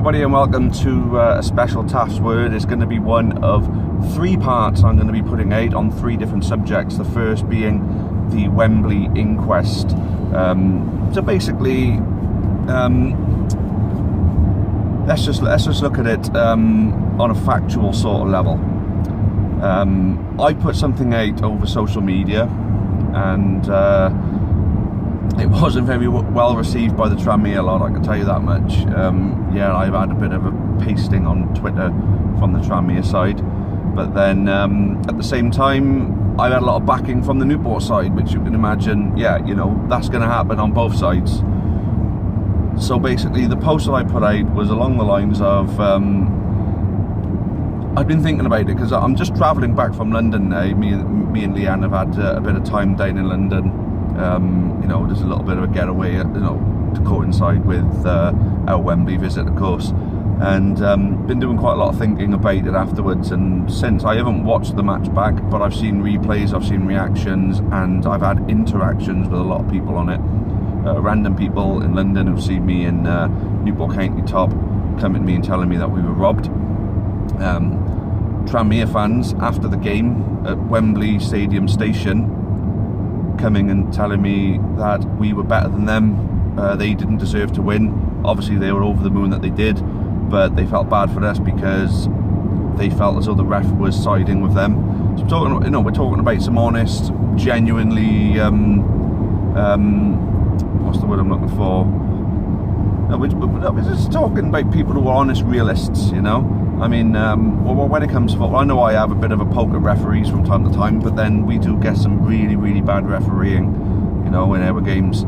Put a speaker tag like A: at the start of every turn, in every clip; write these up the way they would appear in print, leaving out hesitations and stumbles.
A: everybody, and welcome to a special Taffs word. It's going to be one of 3 parts I'm going to be putting out on 3 different subjects. The first being the Wembley inquest. So basically, let's just look at it on a factual sort of level. I put something out over social media, and it wasn't very well received by the Tranmere lot, I can tell you that much. Yeah, I've had a bit of a pasting on Twitter from the Tranmere side, but then at the same time I've had a lot of backing from the Newport side, which you can imagine, yeah, you know, that's going to happen on both sides. So basically the post that I put out was along the lines of, I've been thinking about it because I'm just travelling back from London now. Me and Leanne have had a bit of time down in London. You know, there's a little bit of a getaway, you know, to coincide with our Wembley visit, of course, and been doing quite a lot of thinking about it afterwards. And since, I haven't watched the match back, but I've seen replays, I've seen reactions, and I've had interactions with a lot of people on it. Random people in London who've seen me in Newport County Top coming to me and telling me that we were robbed. Tranmere fans after the game at Wembley Stadium Station coming and telling me that we were better than them. They didn't deserve to win. Obviously they were over the moon that they did, but they felt bad for us because they felt as though the ref was siding with them. So we're talking, you know, we're talking about some honest, genuinely, what's the word I'm looking for? We're just talking about people who are honest realists, you know. I mean, well, when it comes to football, I know I have a bit of a poke at referees from time to time, but then we do get some really, really bad refereeing, you know, in our games.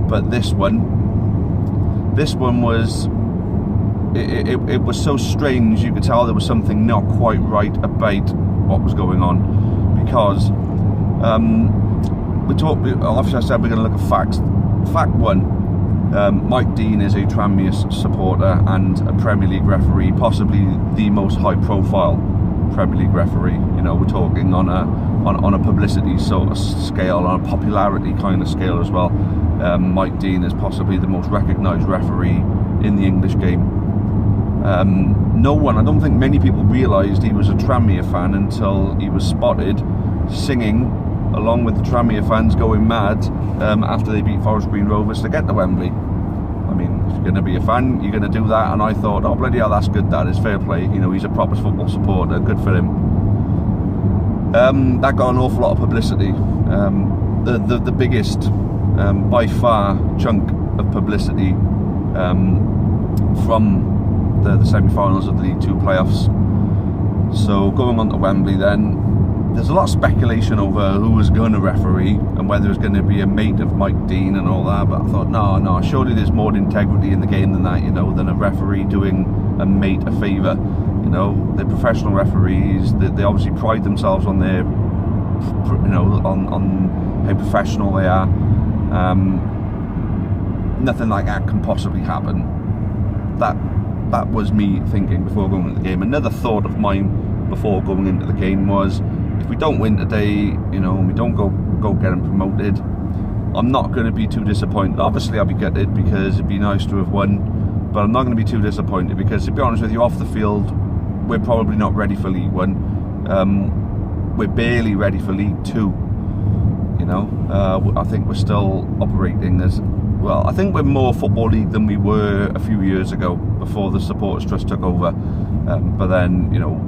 A: But this one was, it was so strange. You could tell there was something not quite right about what was going on, because obviously I said we're going to look at facts. Fact 1. Mike Dean is a Tranmere supporter and a Premier League referee, possibly the most high-profile Premier League referee. You know, we're talking on a publicity sort of scale, on a popularity kind of scale as well. Mike Dean is possibly the most recognised referee in the English game. No one, I don't think many people realised he was a Tranmere fan until he was spotted singing along with the Tranmere fans going mad after they beat Forest Green Rovers to get to Wembley. I mean, if you're going to be a fan, you're going to do that, and I thought, oh bloody hell, that's good, that is fair play, you know, he's a proper football supporter, good for him. That got an awful lot of publicity. The biggest, by far, chunk of publicity from the semi-finals of the League 2 playoffs. So going on to Wembley then, there's a lot of speculation over who was going to referee and whether it was going to be a mate of Mike Dean and all that, but I thought, no, surely there's more integrity in the game than that, you know, than a referee doing a mate a favour. You know, they're professional referees, they obviously pride themselves on their, you know, on how professional they are. Nothing like that can possibly happen. That was me thinking before going into the game. Another thought of mine before going into the game was, if we don't win today, you know, and we don't go get them promoted, I'm not going to be too disappointed. Obviously I'll be gutted because it'd be nice to have won, but I'm not going to be too disappointed because, to be honest with you, off the field we're probably not ready for League 1. We're barely ready for League 2, you know. I think we're still operating as, well, I think we're more Football League than we were a few years ago before the Supporters Trust took over, but then, you know,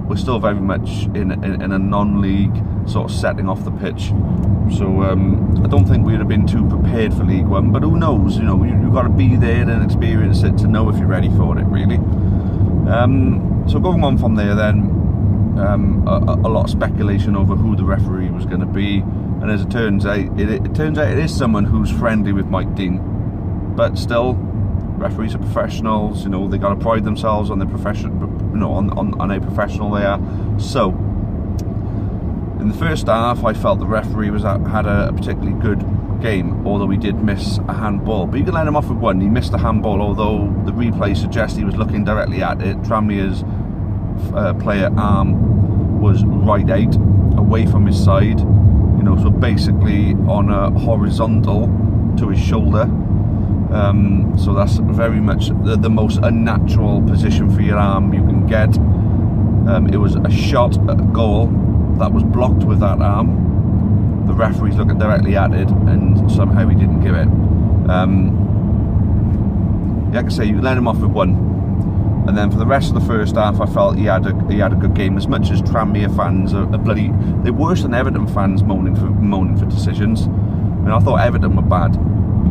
A: we're still very much in a non-league sort of setting off the pitch. So I don't think we would have been too prepared for League 1, but who knows, you know, you've got to be there and experience it to know if you're ready for it, really. So going on from there then, a lot of speculation over who the referee was going to be, and as it turns out, it is someone who's friendly with Mike Dean, but still, referees are professionals, you know, they got to pride themselves on their profession, you know, on how professional they are. So in the first half I felt the referee had a particularly good game, although he did miss a handball, but you can let him off with one. He missed a handball, although the replay suggests he was looking directly at it. Tranmere's player arm was right out, away from his side, you know, so basically on a horizontal to his shoulder. So that's very much the most unnatural position for your arm you can get. It was a shot at a goal that was blocked with that arm. The referee's looking directly at it, and somehow he didn't give it. Like I say, you let him off with one, and then for the rest of the first half, I felt he had a good game. As much as Tranmere fans are they're worse than Everton fans moaning for decisions. I mean, I thought Everton were bad.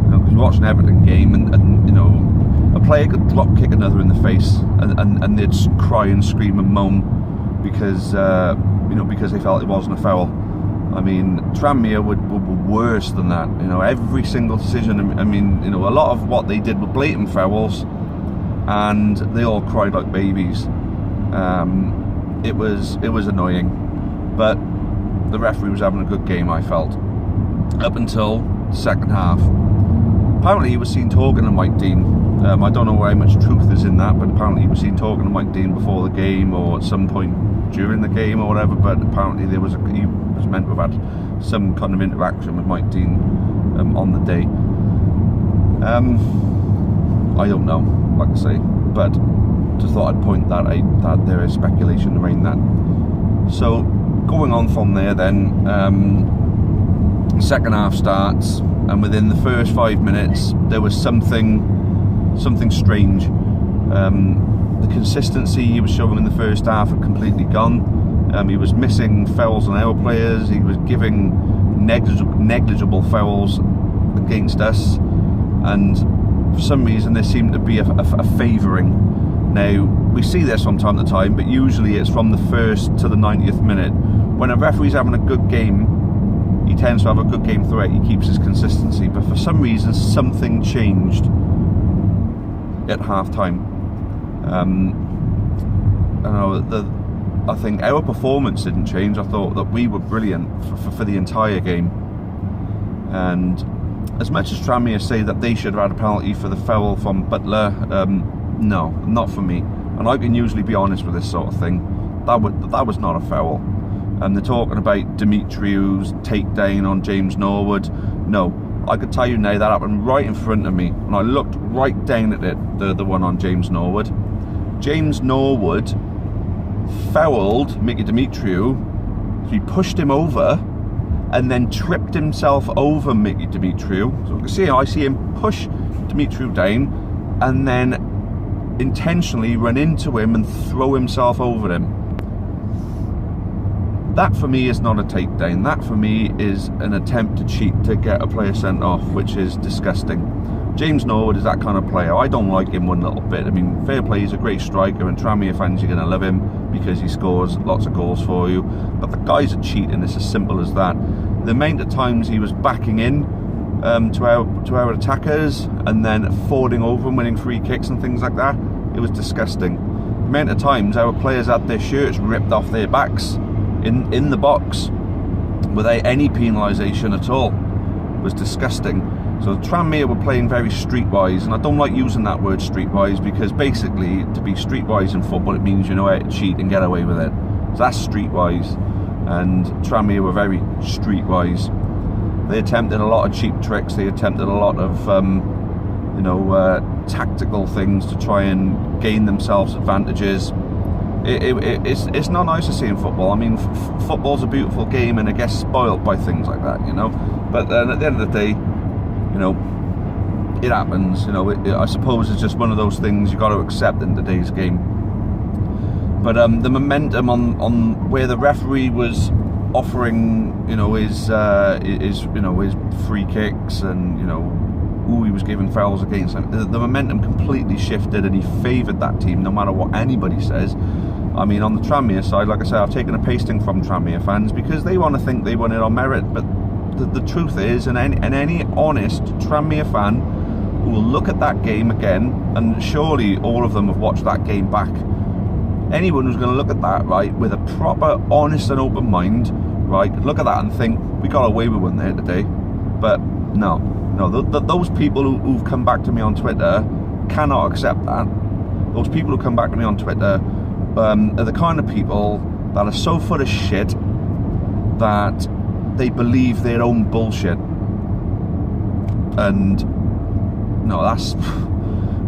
A: Because you watch an Everton game, and you know, a player could drop kick another in the face, and they'd cry and scream and moan because because they felt it wasn't a foul. I mean, Tranmere were worse than that. You know, every single decision. I mean, you know, a lot of what they did were blatant fouls, and they all cried like babies. It was annoying, but the referee was having a good game, I felt, up until the second half. Apparently he was seen talking to Mike Dean. I don't know how much truth is in that, but apparently he was seen talking to Mike Dean before the game or at some point during the game or whatever, but apparently he was meant to have had some kind of interaction with Mike Dean on the day. I don't know, like I say, but just thought I'd point that out, that there is speculation around that. So going on from there then, second half starts, and within the first 5 minutes there was something strange. The consistency he was showing in the first half had completely gone. He was missing fouls on our players, he was giving negligible fouls against us, and for some reason there seemed to be a favouring. Now, we see this from time to time, but usually it's from the first to the 90th minute. When a referee's having a good game, he tends to have a good game throughout, he keeps his consistency, but for some reason something changed at half time. I think our performance didn't change. I thought that we were brilliant for the entire game, and as much as Tranmere say that they should have had a penalty for the foul from Butler, no, not for me, and I can usually be honest with this sort of thing. That was not a foul. And they're talking about Demetriou's takedown on James Norwood. No, I could tell you now that happened right in front of me, and I looked right down at it, the one on James Norwood. James Norwood fouled Mickey Demetriou, so he pushed him over and then tripped himself over Mickey Demetriou. So you can see, I see him push Demetriou down and then intentionally run into him and throw himself over him. That for me is not a takedown. That for me is an attempt to cheat to get a player sent off, which is disgusting. James Norwood is that kind of player. I don't like him one little bit. I mean, fair play, he's a great striker, and Tranmere fans, you're going to love him because he scores lots of goals for you. But the guy's a cheat, and it's as simple as that. The amount of times he was backing in to our attackers and then falling over and winning free kicks and things like that, it was disgusting. The amount of times our players had their shirts ripped off their backs in the box without any penalisation at all was disgusting. So Tranmere were playing very streetwise, and I don't like using that word streetwise, because basically to be streetwise in football, it means you know how to cheat and get away with it. So that's streetwise, and Tranmere were very streetwise. They attempted a lot of cheap tricks, they attempted a lot of tactical things to try and gain themselves advantages. It's not nice to see in football. I mean, football's a beautiful game, and it gets spoiled by things like that, you know. But then at the end of the day, you know, it happens. You know, I suppose it's just one of those things you got to accept in today's game. But the momentum on where the referee was offering, you know, his free kicks, and you know who he was giving fouls against, the momentum completely shifted, and he favoured that team no matter what anybody says. I mean, on the Tranmere side, like I said, I've taken a pasting from Tranmere fans because they want to think they won it on merit, but the truth is, and any honest Tranmere fan who will look at that game again, and surely all of them have watched that game back, anyone who's going to look at that, right, with a proper, honest and open mind, right, look at that and think, we got away with one there today. But no, those people who've come back to me on Twitter cannot accept that. Those people who come back to me on Twitter are the kind of people that are so full of shit that they believe their own bullshit. And no, that's,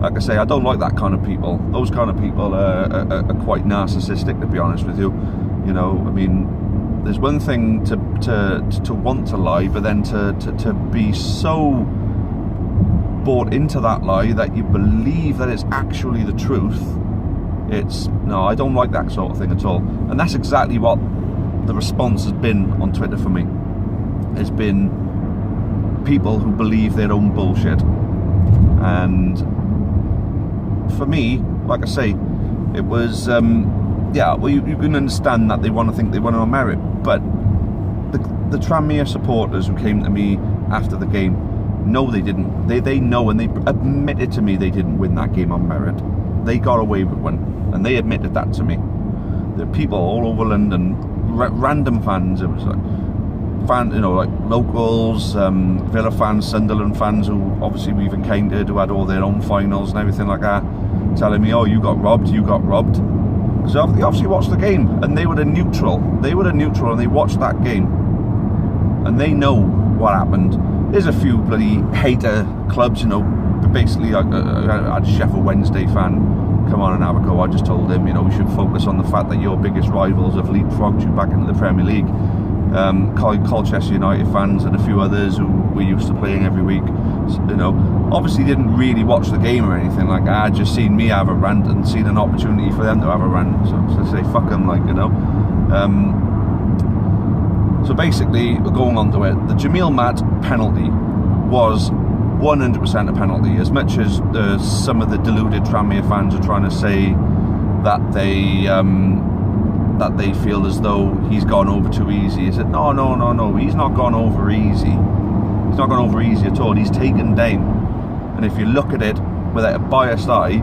A: like I say, I don't like that kind of people. Those kind of people are quite narcissistic, to be honest with you. You know, I mean, there's one thing to want to lie, but then to be so bought into that lie that you believe that it's actually the truth. No, I don't like that sort of thing at all. And that's exactly what the response has been on Twitter for me. It's been people who believe their own bullshit. And for me, like I say, it was, yeah, well, you can understand that they want to think they won on merit, but the Tranmere supporters who came to me after the game, no, they didn't. They know, and they admitted to me they didn't win that game on merit. They got away with one, and they admitted that to me. There are people all over London, random fans. It was like like locals, Villa fans, Sunderland fans, who obviously we've encountered, who had all their own finals and everything like that, telling me, "Oh, you got robbed. Because they obviously watched the game, and they were a neutral. And they watched that game, and they know what happened. There's a few bloody hater clubs, you know. Basically, I had a Sheffield Wednesday fan come on and have a go. I just told him, you know, we should focus on the fact that your biggest rivals have leapfrogged you back into the Premier League. Colchester United fans and a few others who we're used to playing every week, you know, obviously didn't really watch the game or anything like that. I just seen me have a rant and seen an opportunity for them to have a rant. So I say, fuck them, like, you know. So basically, going on to it, the Jamil Matt penalty was 100% a penalty. As much as some of the deluded Tranmere fans are trying to say that they feel as though he's gone over too easy, I said, no, he's not gone over easy. He's not gone over easy at all. He's taken down, and if you look at it without a biased eye,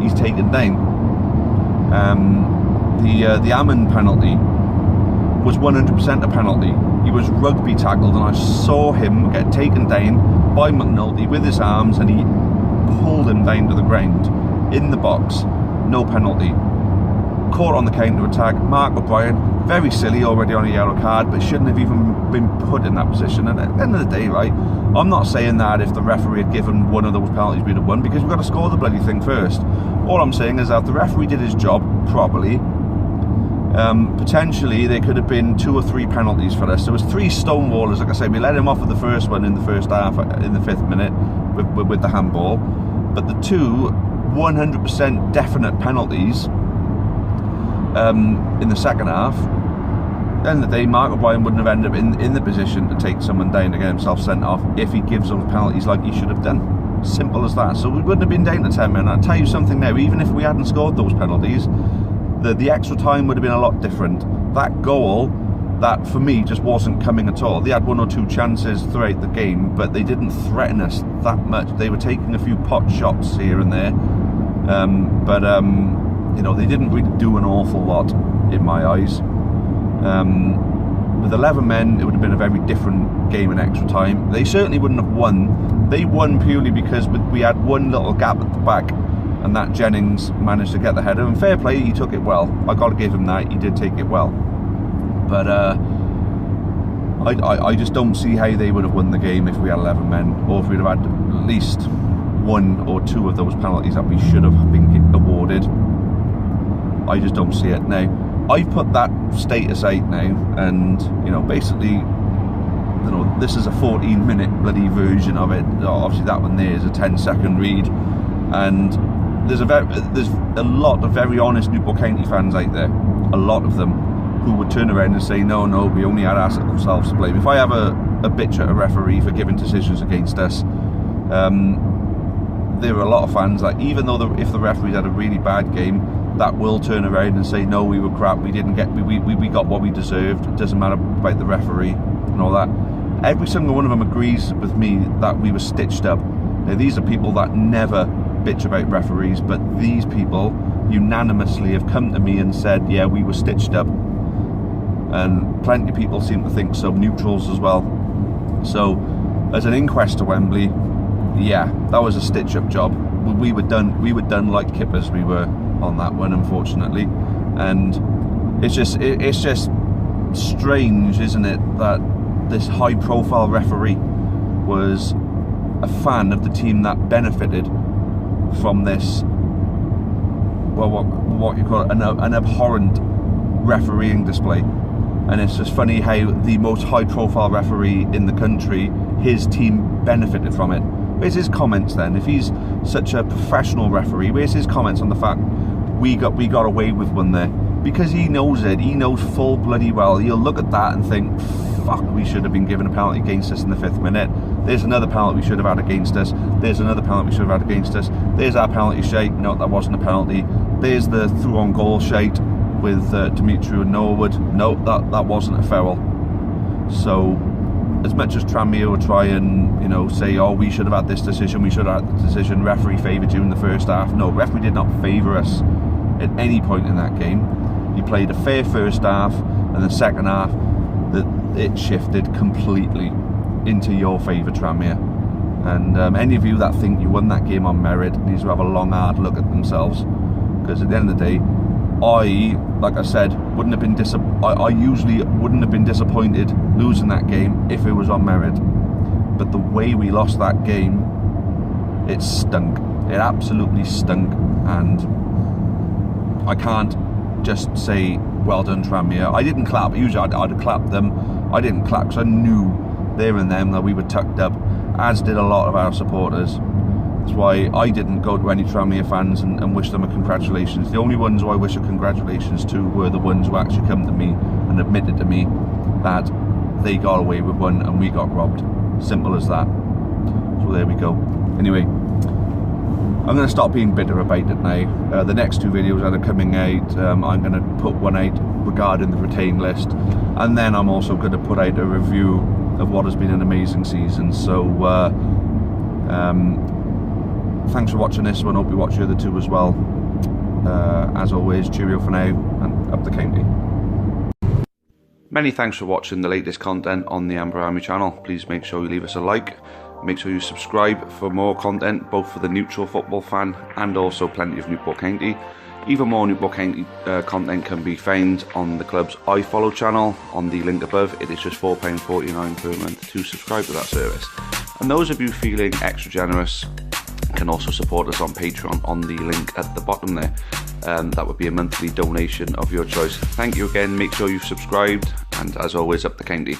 A: he's taken down. The Ammon penalty was 100% a penalty. He was rugby tackled, and I saw him get taken down by McNulty with his arms, and he pulled him down to the ground in the box. No penalty. Caught on the counter attack. Mark O'Brien, very silly, already on a yellow card, but shouldn't have even been put in that position. And at the end of the day, right, I'm not saying that if the referee had given one of those penalties, we'd have won, because we've got to score the bloody thing first. All I'm saying is that if the referee did his job properly, potentially there could have been 2 or 3 penalties for us. There was 3 stonewallers, like I say. We let him off with the first one in the first half, in the 5th minute, with the handball. But the 2 100% definite penalties in the second half, at the end of the day, Mark O'Brien wouldn't have ended up in the position to take someone down to get himself sent off if he gives those penalties like he should have done. Simple as that. So we wouldn't have been down to 10 men. I'll tell you something now, even if we hadn't scored those penalties, the extra time would have been a lot different. That goal, that for me just wasn't coming at all. They had 1 or 2 chances throughout the game, but they didn't threaten us that much. They were taking a few pot shots here and there, you know, they didn't really do an awful lot in my eyes. With 11 men, it would have been a very different game in extra time. They certainly wouldn't have won. They won purely because we had one little gap at the back, and that Jennings managed to get the header. And fair play, he took it well. I got to give him that. He did take it well. But I just don't see how they would have won the game if we had 11 men, or if we'd have had at least 1 or 2 of those penalties that we should have been awarded. I just don't see it. Now, I've put that status out now, and, you know, basically, you know, this is a 14-minute bloody version of it. Obviously, that one there is a 10-second read, and there's a lot of very honest Newport County fans out there, a lot of them, who would turn around and say, no, we only had ourselves to blame. If I have a bitch at a referee for giving decisions against us, there are a lot of fans that, even though if the referees had a really bad game, that will turn around and say, no, we were crap, we got what we deserved, it doesn't matter about the referee and all that. Every single one of them agrees with me that we were stitched up. Now, these are people that never bitch about referees, but these people unanimously have come to me and said, yeah, we were stitched up. And plenty of people seem to think so, neutrals as well. So, as an inquest to Wembley, yeah, that was a stitch-up job. We were done like kippers, we were on that one, unfortunately. And it's just strange, isn't it, that this high-profile referee was a fan of the team that benefited from this, well, what you call it, an abhorrent refereeing display. And it's just funny how the most high-profile referee in the country, his team benefited from it. Where's his comments then? If he's such a professional referee, where's his comments on the fact we got away with one there? Because he knows it. He knows full bloody well. He'll look at that and think, fuck, we should have been given a penalty against us in the 5th minute. There's another penalty we should have had against us. There's another penalty we should have had against us. There's our penalty shite. No, that wasn't a penalty. There's the through on goal shite with Dimitri and Norwood. No, that wasn't a foul. So, as much as Tranmere would try and, you know, say, oh, we should have had this decision, we should have had the decision, referee favoured you in the first half. No, referee did not favour us at any point in that game. He played a fair first half, and the second half, it shifted completely into your favour, Tranmere. And any of you that think you won that game on merit need to have a long, hard look at themselves. Because at the end of the day, like I said, I usually wouldn't have been disappointed losing that game if it was on merit. But the way we lost that game, it stunk. It absolutely stunk. And I can't just say, well done, Tranmere. I didn't clap. Usually I'd have clapped them. I didn't clap because I knew there and then that we were tucked up, as did a lot of our supporters. That's why I didn't go to any Tranmere fans and wish them a congratulations. The only ones who I wish a congratulations to were the ones who actually come to me and admitted to me that they got away with one and we got robbed. Simple as that. So there we go. Anyway, I'm going to stop being bitter about it now. The next 2 videos that are coming out, I'm going to put one out regarding the retain list, and then I'm also going to put out a review of what has been an amazing season. So thanks for watching this one. Hope you watch the other 2 as well. As always, cheerio for now, and up the county. Many thanks for watching the latest content on the Amber Army channel. Please make sure you leave us a like. Make sure you subscribe for more content, both for the neutral football fan and also plenty of Newport County. Even more Newport County content can be found on the club's iFollow channel on the link above. It is just £4.49 per month to subscribe to that service. And those of you feeling extra generous can also support us on Patreon on the link at the bottom there. That would be a monthly donation of your choice. Thank you again. Make sure you've subscribed, and as always, up the county.